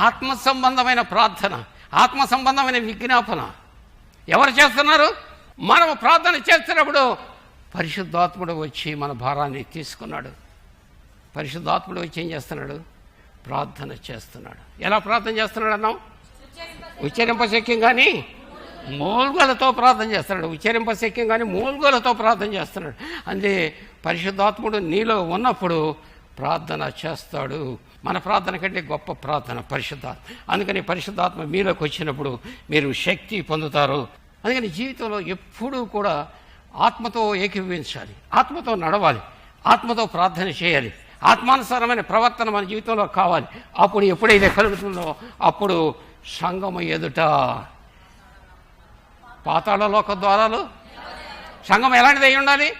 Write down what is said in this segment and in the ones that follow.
ఆత్మ సంబంధమైన ప్రార్థన, ఆత్మ సంబంధమైన విజ్ఞాపన ఎవరు చేస్తున్నారు? మనం ప్రార్థన చేస్తున్నప్పుడు పరిశుద్ధాత్ముడు వచ్చి మన భారాన్ని తీసుకున్నాడు. పరిశుద్ధాత్ముడు వచ్చి ఏం చేస్తున్నాడు? ప్రార్థన చేస్తున్నాడు. ఎలా ప్రార్థన చేస్తున్నాడు అన్నాం? ఉచ్చరింపశక్యం కానీ మూల్గులతో ప్రార్థన చేస్తున్నాడు. ఉచ్చరింపశక్యం కానీ మూల్గులతో ప్రార్థన చేస్తున్నాడు. అంటే పరిశుద్ధాత్ముడు నీలో ఉన్నప్పుడు ప్రార్థన చేస్తాడు. మన ప్రార్థన కంటే గొప్ప ప్రార్థన పరిశుద్ధాత్మ. అందుకని పరిశుద్ధాత్మ మీలోకి వచ్చినప్పుడు మీరు శక్తి పొందుతారు. అందుకని జీవితంలో ఎప్పుడూ కూడా ఆత్మతో ఏకీభవించాలి, ఆత్మతో నడవాలి, ఆత్మతో ప్రార్థన చేయాలి, ఆత్మానుసారమైన ప్రవర్తన మన జీవితంలో కావాలి. అప్పుడు ఎప్పుడైతే కలుగుతుందో అప్పుడు సంఘము ఎదుట పాతాళ లోక ద్వారాలు. సంఘం ఎలాంటిది అయి ఉండాలి?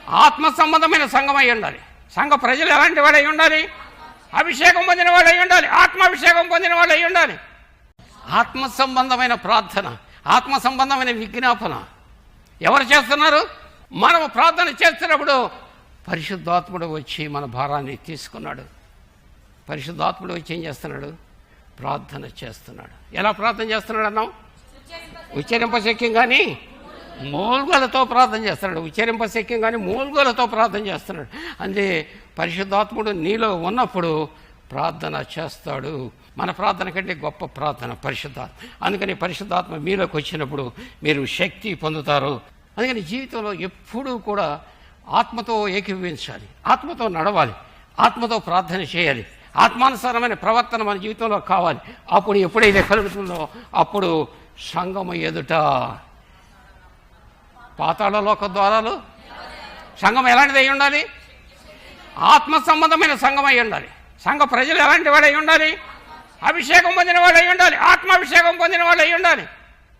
ఆత్మ సంబంధమైన సంఘం అయి ఉండాలి. సంఘ ప్రజలు ఎలాంటి వాడు అయి ఉండాలి? అభిషేకం పొందిన వాడు అయి ఉండాలి, ఆత్మాభిషేకం పొందిన వాడు అయి ఉండాలి. ఆత్మ సంబంధమైన ప్రార్థన, ఆత్మ సంబంధమైన విజ్ఞాపన ఎవరు చేస్తున్నారు? మనం ప్రార్థన చేస్తున్నప్పుడు పరిశుద్ధాత్ముడు వచ్చి మన భారాన్ని తీసుకున్నాడు. పరిశుద్ధాత్ముడు వచ్చి ఏం చేస్తున్నాడు? ప్రార్థన చేస్తున్నాడు. ఎలా ప్రార్థన చేస్తున్నాడు అన్నాం? ఉచ్చరింపశక్యం కానీ మూల్గులతో ప్రార్థన చేస్తున్నాడు. ఉచ్చరింపశక్యం కానీ మూల్గులతో ప్రార్థన చేస్తున్నాడు. అంటే పరిశుద్ధాత్ముడు నీలో ఉన్నప్పుడు ప్రార్థన చేస్తాడు. మన ప్రార్థన కంటే గొప్ప ప్రార్థన పరిశుద్ధాత్మ. అందుకని పరిశుద్ధాత్మ మీలోకి వచ్చినప్పుడు మీరు శక్తి పొందుతారు. అందుకని జీవితంలో ఎప్పుడూ కూడా ఆత్మతో ఏకీభవించాలి, ఆత్మతో నడవాలి, ఆత్మతో ప్రార్థన చేయాలి, ఆత్మానుసారమైన ప్రవర్తన మన జీవితంలో కావాలి. అప్పుడు ఎప్పుడైతే కలుగుతుందో అప్పుడు సంఘము ఎదుట పాతాళ లోక ద్వారాలు. సంఘం ఎలాంటిది అయి ఉండాలి? ఆత్మ సంబంధమైన సంఘం అయి ఉండాలి. సంఘ ప్రజలు ఎలాంటి వాడు అయి ఉండాలి? అభిషేకం పొందిన వాడు అయి ఉండాలి, ఆత్మాభిషేకం పొందిన వాడు అయి ఉండాలి.